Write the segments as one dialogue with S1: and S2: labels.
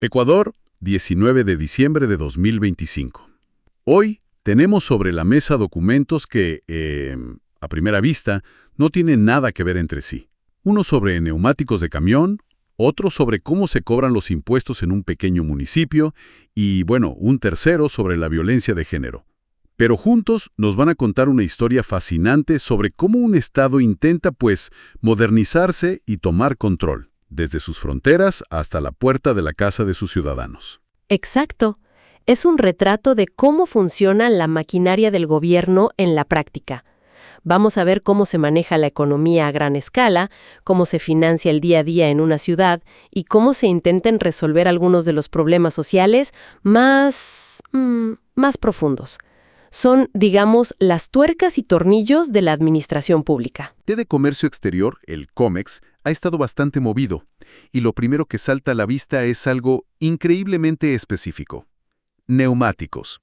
S1: Ecuador, 19 de diciembre de 2025. Hoy tenemos sobre la mesa documentos que, a primera vista, no tienen nada que ver entre sí. Uno sobre neumáticos de camión, otro sobre cómo se cobran los impuestos en un pequeño municipio y, bueno, un tercero sobre la violencia de género. Pero juntos nos van a contar una historia fascinante sobre cómo un Estado intenta, pues, modernizarse y tomar control, desde sus fronteras hasta la puerta de la casa de sus ciudadanos.
S2: Exacto. Es un retrato de cómo funciona la maquinaria del gobierno en la práctica. Vamos a ver cómo se maneja la economía a gran escala, cómo se financia el día a día en una ciudad y cómo se intentan resolver algunos de los problemas sociales más profundos. Son, digamos, las tuercas y tornillos de la administración pública.
S3: De Comercio Exterior, el COMEX, ha estado bastante movido, y lo primero que salta a la vista es algo increíblemente específico. Neumáticos.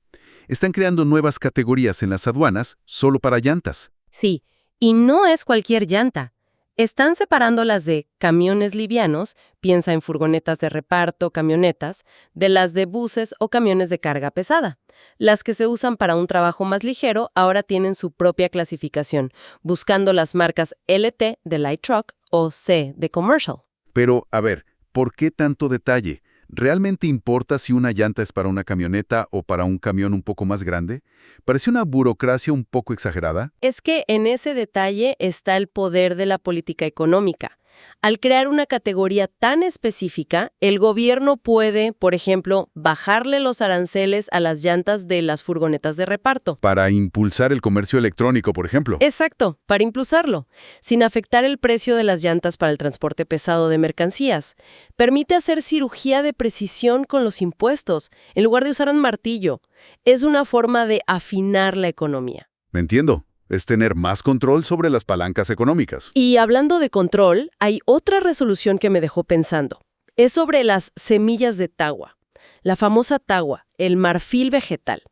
S3: Están creando nuevas categorías en las aduanas solo para llantas.
S2: Sí, y no es cualquier llanta. Están separándolas de camiones livianos, piensa en furgonetas de reparto, camionetas, de las de buses o camiones de carga pesada. Las que se usan para un trabajo más ligero ahora tienen su propia clasificación, buscando las marcas LT de Light Truck o C de Commercial.
S3: Pero, a ver, ¿por qué tanto detalle? ¿Realmente importa si una llanta es para una camioneta o para un camión un poco más grande? Parece una burocracia un poco exagerada.
S2: Es que en ese detalle está el poder de la política económica. Al crear una categoría tan específica, el gobierno puede, por ejemplo, bajarle los aranceles a las llantas de las furgonetas de reparto.
S3: Para impulsar el comercio electrónico, por ejemplo.
S2: Exacto, para impulsarlo, sin afectar el precio de las llantas para el transporte pesado de mercancías. Permite hacer cirugía de precisión con los impuestos, en lugar de usar un martillo. Es una forma de afinar la economía.
S3: Me entiendo. Es tener más control sobre las palancas económicas.
S2: Y hablando de control, hay otra resolución que me dejó pensando. Es sobre las semillas de tagua. La famosa tagua, el marfil vegetal.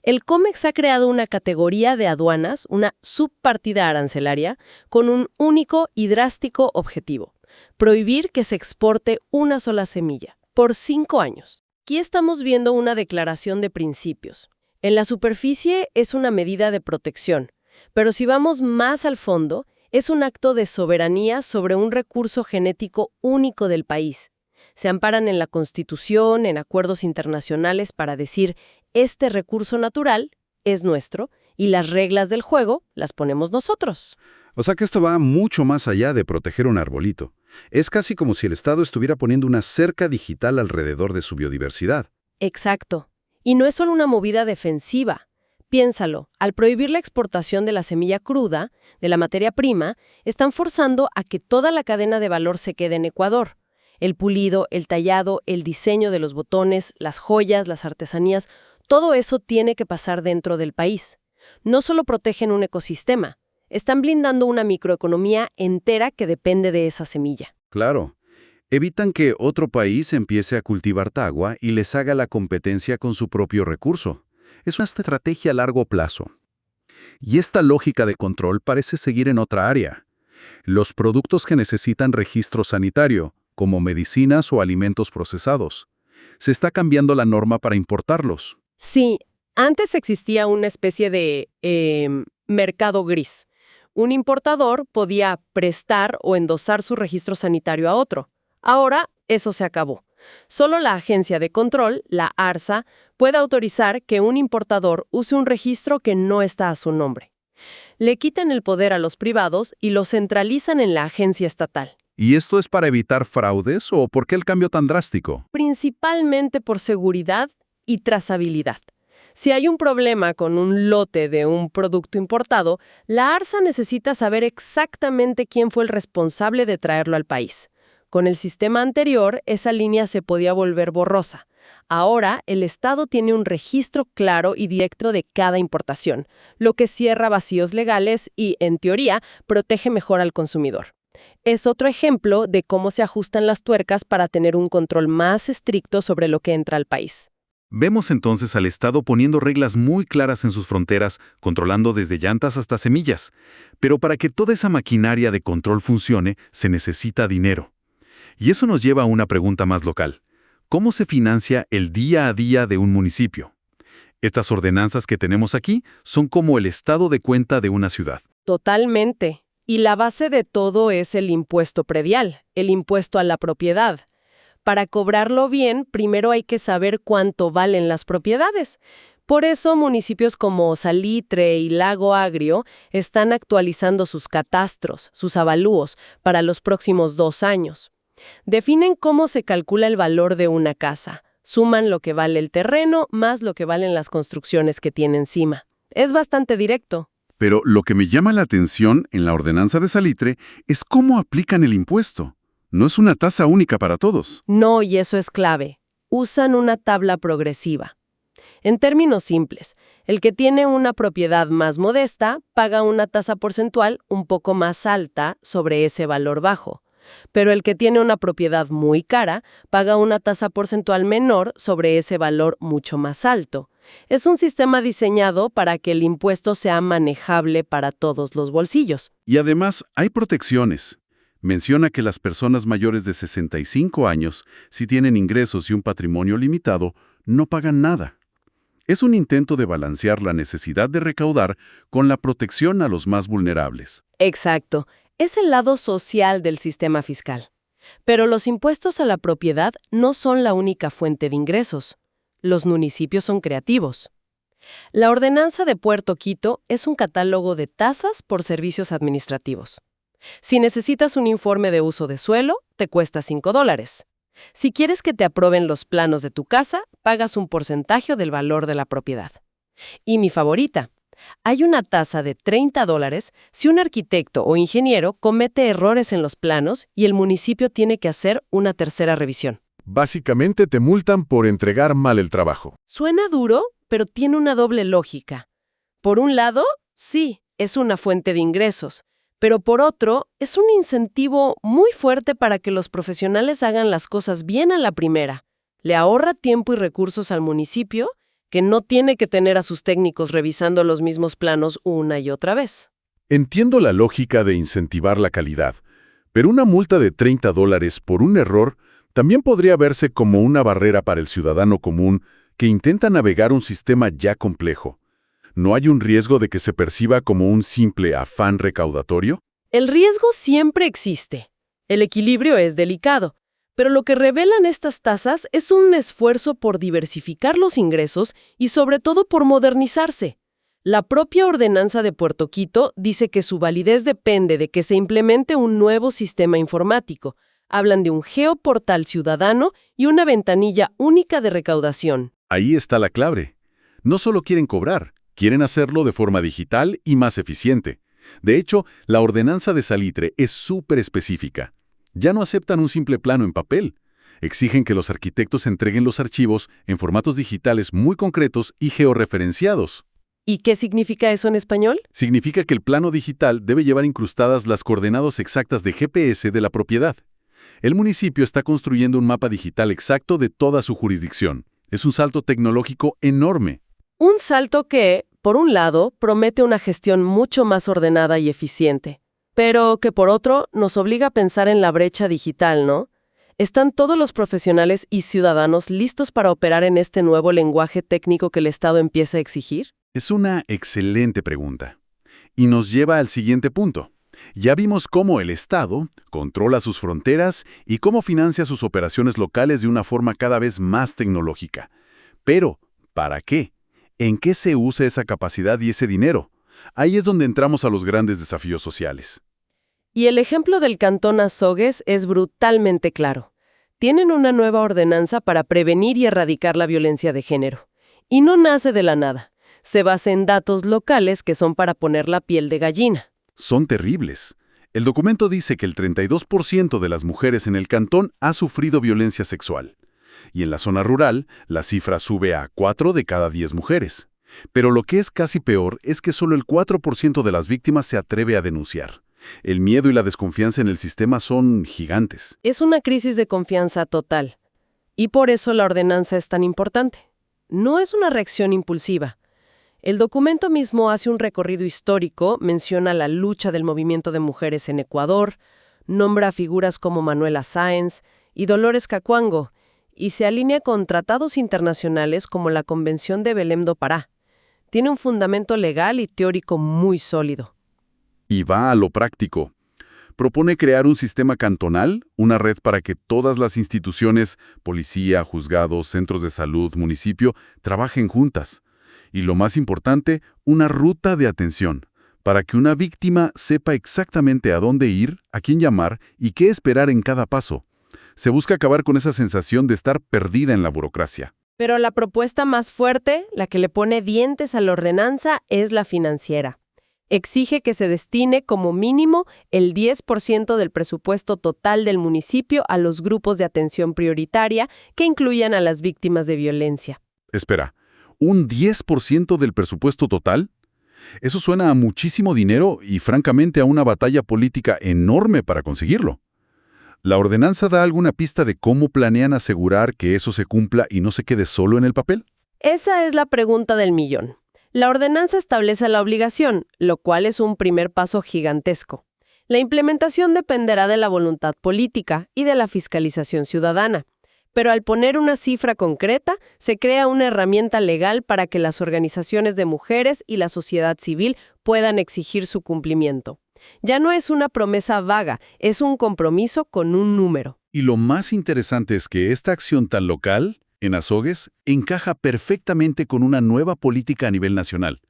S2: El COMEX ha creado una categoría de aduanas, una subpartida arancelaria, con un único y drástico objetivo: prohibir que se exporte una sola semilla, por 5 años. Aquí estamos viendo una declaración de principios. En la superficie es una medida de protección, pero si vamos más al fondo, es un acto de soberanía sobre un recurso genético único del país. Se amparan en la Constitución, en acuerdos internacionales para decir, este recurso natural es nuestro y las reglas del juego las ponemos nosotros.
S3: O sea que esto va mucho más allá de proteger un arbolito. Es casi como si el Estado estuviera poniendo una cerca digital alrededor de su biodiversidad.
S2: Exacto. Y no es solo una movida defensiva. Piénsalo, al prohibir la exportación de la semilla cruda, de la materia prima, están forzando a que toda la cadena de valor se quede en Ecuador. El pulido, el tallado, el diseño de los botones, las joyas, las artesanías, todo eso tiene que pasar dentro del país. No solo protegen un ecosistema, están blindando una microeconomía entera que depende de esa semilla.
S3: Claro. Evitan que otro país empiece a cultivar tagua y les haga la competencia con su propio recurso. Es una estrategia a largo plazo. Y esta lógica de control parece seguir en otra área. Los productos que necesitan registro sanitario, como medicinas o alimentos procesados. Se está cambiando la norma para importarlos.
S2: Sí, antes existía una especie de mercado gris. Un importador podía prestar o endosar su registro sanitario a otro. Ahora, eso se acabó. Solo la agencia de control, la ARSA, puede autorizar que un importador use un registro que no está a su nombre. Le quitan el poder a los privados y lo centralizan en la agencia estatal.
S3: ¿Y esto es para evitar fraudes o por qué el cambio tan drástico?
S2: Principalmente por seguridad y trazabilidad. Si hay un problema con un lote de un producto importado, la ARSA necesita saber exactamente quién fue el responsable de traerlo al país. Con el sistema anterior, esa línea se podía volver borrosa. Ahora, el Estado tiene un registro claro y directo de cada importación, lo que cierra vacíos legales y, en teoría, protege mejor al consumidor. Es otro ejemplo de cómo se ajustan las tuercas para tener un control más estricto sobre lo que entra al país.
S3: Vemos entonces al Estado poniendo reglas muy claras en sus fronteras, controlando desde llantas hasta semillas. Pero para que toda esa maquinaria de control funcione, se necesita dinero. Y eso nos lleva a una pregunta más local. ¿Cómo se financia el día a día de un municipio? Estas ordenanzas que tenemos aquí son como el estado de cuenta de una ciudad.
S2: Totalmente. Y la base de todo es el impuesto predial, el impuesto a la propiedad. Para cobrarlo bien, primero hay que saber cuánto valen las propiedades. Por eso, municipios como Salitre y Lago Agrio están actualizando sus catastros, sus avalúos, para los próximos 2 años. Definen cómo se calcula el valor de una casa. Suman lo que vale el terreno más lo que valen las construcciones que tiene encima. Es bastante directo.
S1: Pero lo que me llama la atención en la ordenanza de Salitre es cómo aplican el impuesto. No es una tasa única para todos.
S2: No, y eso es clave. Usan una tabla progresiva. En términos simples, el que tiene una propiedad más modesta paga una tasa porcentual un poco más alta sobre ese valor bajo, pero el que tiene una propiedad muy cara paga una tasa porcentual menor sobre ese valor mucho más alto. Es un sistema diseñado para que el impuesto sea manejable para todos los bolsillos.
S1: Y además hay protecciones. Menciona que las personas mayores de 65 años, si tienen ingresos y un patrimonio limitado, no pagan nada. Es un intento de balancear la necesidad de recaudar con la protección a los más vulnerables.
S2: Exacto. Es el lado social del sistema fiscal. Pero los impuestos a la propiedad no son la única fuente de ingresos. Los municipios son creativos. La ordenanza de Puerto Quito es un catálogo de tasas por servicios administrativos. Si necesitas un informe de uso de suelo, te cuesta $5. Si quieres que te aprueben los planos de tu casa, pagas un porcentaje del valor de la propiedad. Y mi favorita, hay una tasa de $30 si un arquitecto o ingeniero comete errores en los planos y el municipio tiene que hacer una tercera revisión.
S4: Básicamente te multan por entregar mal el trabajo.
S2: Suena duro, pero tiene una doble lógica. Por un lado, sí, es una fuente de ingresos, pero por otro, es un incentivo muy fuerte para que los profesionales hagan las cosas bien a la primera. Le ahorra tiempo y recursos al municipio, que no tiene que tener a sus técnicos revisando los mismos planos una y otra vez.
S4: Entiendo la lógica de incentivar la calidad, pero una multa de $30 por un error también podría verse como una barrera para el ciudadano común que intenta navegar un sistema ya complejo. ¿No hay un riesgo de que se perciba como un simple afán recaudatorio?
S2: El riesgo siempre existe. El equilibrio es delicado, pero lo que revelan estas tasas es un esfuerzo por diversificar los ingresos y sobre todo por modernizarse. La propia ordenanza de Puerto Quito dice que su validez depende de que se implemente un nuevo sistema informático. Hablan de un geoportal ciudadano y una ventanilla única de recaudación.
S1: Ahí está la clave. No solo quieren cobrar, quieren hacerlo de forma digital y más eficiente. De hecho, la ordenanza de Salitre es súper específica. Ya no aceptan un simple plano en papel. Exigen que los arquitectos entreguen los archivos en formatos digitales muy concretos y georreferenciados.
S2: ¿Y qué significa eso en español?
S1: Significa que el plano digital debe llevar incrustadas las coordenadas exactas de GPS de la propiedad. El municipio está construyendo un mapa digital exacto de toda su jurisdicción. Es un salto tecnológico enorme.
S2: Un salto que, por un lado, promete una gestión mucho más ordenada y eficiente, pero que, por otro, nos obliga a pensar en la brecha digital, ¿no? ¿Están todos los profesionales y ciudadanos listos para operar en este nuevo lenguaje técnico que el Estado empieza a exigir?
S1: Es una excelente pregunta. Y nos lleva al siguiente punto. Ya vimos cómo el Estado controla sus fronteras y cómo financia sus operaciones locales de una forma cada vez más tecnológica. Pero, ¿para qué? ¿En qué se usa esa capacidad y ese dinero? Ahí es donde entramos a los grandes desafíos sociales.
S2: Y el ejemplo del Cantón Azogues es brutalmente claro. Tienen una nueva ordenanza para prevenir y erradicar la violencia de género. Y no nace de la nada. Se basa en datos locales que son para poner la piel de gallina.
S1: Son terribles. El documento dice que el 32% de las mujeres en el cantón ha sufrido violencia sexual. Y en la zona rural, la cifra sube a 4 de cada 10 mujeres. Pero lo que es casi peor es que solo el 4% de las víctimas se atreve a denunciar. El miedo y la desconfianza en el sistema son gigantes.
S2: Es una crisis de confianza total. Y por eso la ordenanza es tan importante. No es una reacción impulsiva. El documento mismo hace un recorrido histórico, menciona la lucha del movimiento de mujeres en Ecuador, nombra figuras como Manuela Sáenz y Dolores Cacuango, y se alinea con tratados internacionales como la Convención de Belém do Pará. Tiene un fundamento legal y teórico muy sólido.
S4: Y va a lo práctico. Propone crear un sistema cantonal, una red para que todas las instituciones, policía, juzgados, centros de salud, municipio, trabajen juntas. Y lo más importante, una ruta de atención, para que una víctima sepa exactamente a dónde ir, a quién llamar y qué esperar en cada paso. Se busca acabar con esa sensación de estar perdida en la burocracia.
S2: Pero la propuesta más fuerte, la que le pone dientes a la ordenanza, es la financiera. Exige que se destine como mínimo el 10% del presupuesto total del municipio a los grupos de atención prioritaria que incluyan a las víctimas de violencia.
S4: Espera, ¿un 10% del presupuesto total? Eso suena a muchísimo dinero y francamente a una batalla política enorme para conseguirlo. ¿La ordenanza da alguna pista de cómo planean asegurar que eso se cumpla y no se quede solo en el papel?
S2: Esa es la pregunta del millón. La ordenanza establece la obligación, lo cual es un primer paso gigantesco. La implementación dependerá de la voluntad política y de la fiscalización ciudadana. Pero al poner una cifra concreta, se crea una herramienta legal para que las organizaciones de mujeres y la sociedad civil puedan exigir su cumplimiento. Ya no es una promesa vaga, es un compromiso con un número.
S4: Y lo más interesante es que esta acción tan local, en Azogues, encaja perfectamente con una nueva política a nivel nacional.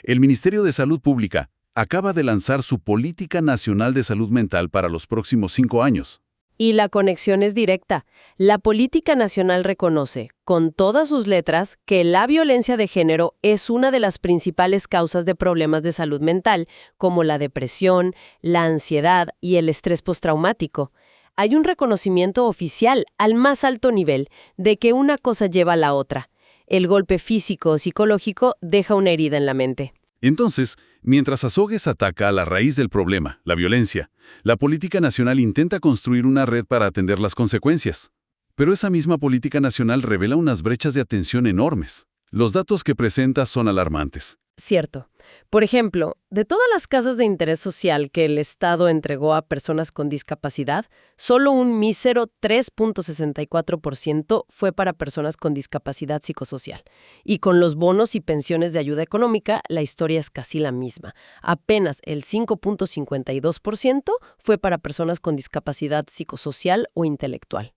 S4: El Ministerio de Salud Pública acaba de lanzar su Política Nacional de Salud Mental para los próximos 5 años.
S2: Y la conexión es directa. La política nacional reconoce, con todas sus letras, que la violencia de género es una de las principales causas de problemas de salud mental, como la depresión, la ansiedad y el estrés postraumático. Hay un reconocimiento oficial al más alto nivel de que una cosa lleva a la otra. El golpe físico o psicológico deja una herida en la mente.
S4: Entonces, mientras Azogues ataca a la raíz del problema, la violencia, la política nacional intenta construir una red para atender las consecuencias. Pero esa misma política nacional revela unas brechas de atención enormes. Los datos que presenta son alarmantes.
S2: Cierto. Por ejemplo, de todas las casas de interés social que el Estado entregó a personas con discapacidad, solo un mísero 3.64% fue para personas con discapacidad psicosocial. Y con los bonos y pensiones de ayuda económica, la historia es casi la misma. Apenas el 5.52% fue para personas con discapacidad psicosocial o intelectual.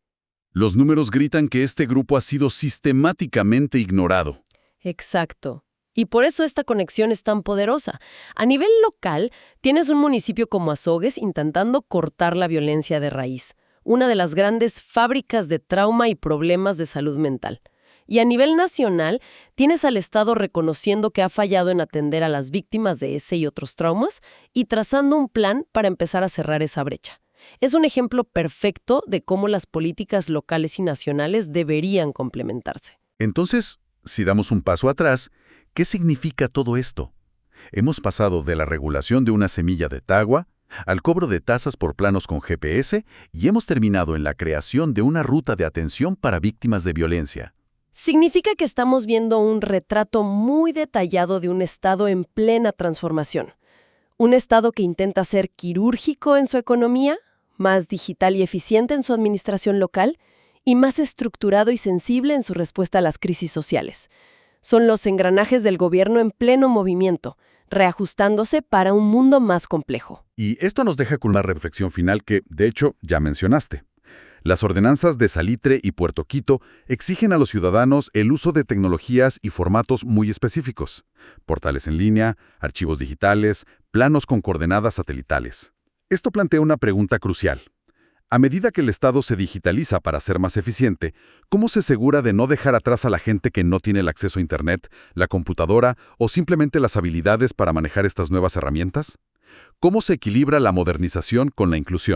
S4: Los números gritan que este grupo ha sido sistemáticamente ignorado.
S2: Exacto. Y por eso esta conexión es tan poderosa. A nivel local, tienes un municipio como Azogues intentando cortar la violencia de raíz, una de las grandes fábricas de trauma y problemas de salud mental. Y a nivel nacional, tienes al Estado reconociendo que ha fallado en atender a las víctimas de ese y otros traumas y trazando un plan para empezar a cerrar esa brecha. Es un ejemplo perfecto de cómo las políticas locales y nacionales deberían complementarse.
S4: Entonces, si damos un paso atrás, ¿qué significa todo esto? Hemos pasado de la regulación de una semilla de tagua al cobro de tasas por planos con GPS y hemos terminado en la creación de una ruta de atención para víctimas de violencia.
S2: Significa que estamos viendo un retrato muy detallado de un Estado en plena transformación. Un Estado que intenta ser quirúrgico en su economía, más digital y eficiente en su administración local y más estructurado y sensible en su respuesta a las crisis sociales. Son los engranajes del gobierno en pleno movimiento, reajustándose para un mundo más complejo.
S4: Y esto nos deja con una reflexión final que, de hecho, ya mencionaste. Las ordenanzas de Salitre y Puerto Quito exigen a los ciudadanos el uso de tecnologías y formatos muy específicos. Portales en línea, archivos digitales, planos con coordenadas satelitales. Esto plantea una pregunta crucial. A medida que el Estado se digitaliza para ser más eficiente, ¿cómo se asegura de no dejar atrás a la gente que no tiene el acceso a Internet, la computadora o simplemente las habilidades para manejar estas nuevas herramientas? ¿Cómo se equilibra la modernización con la inclusión?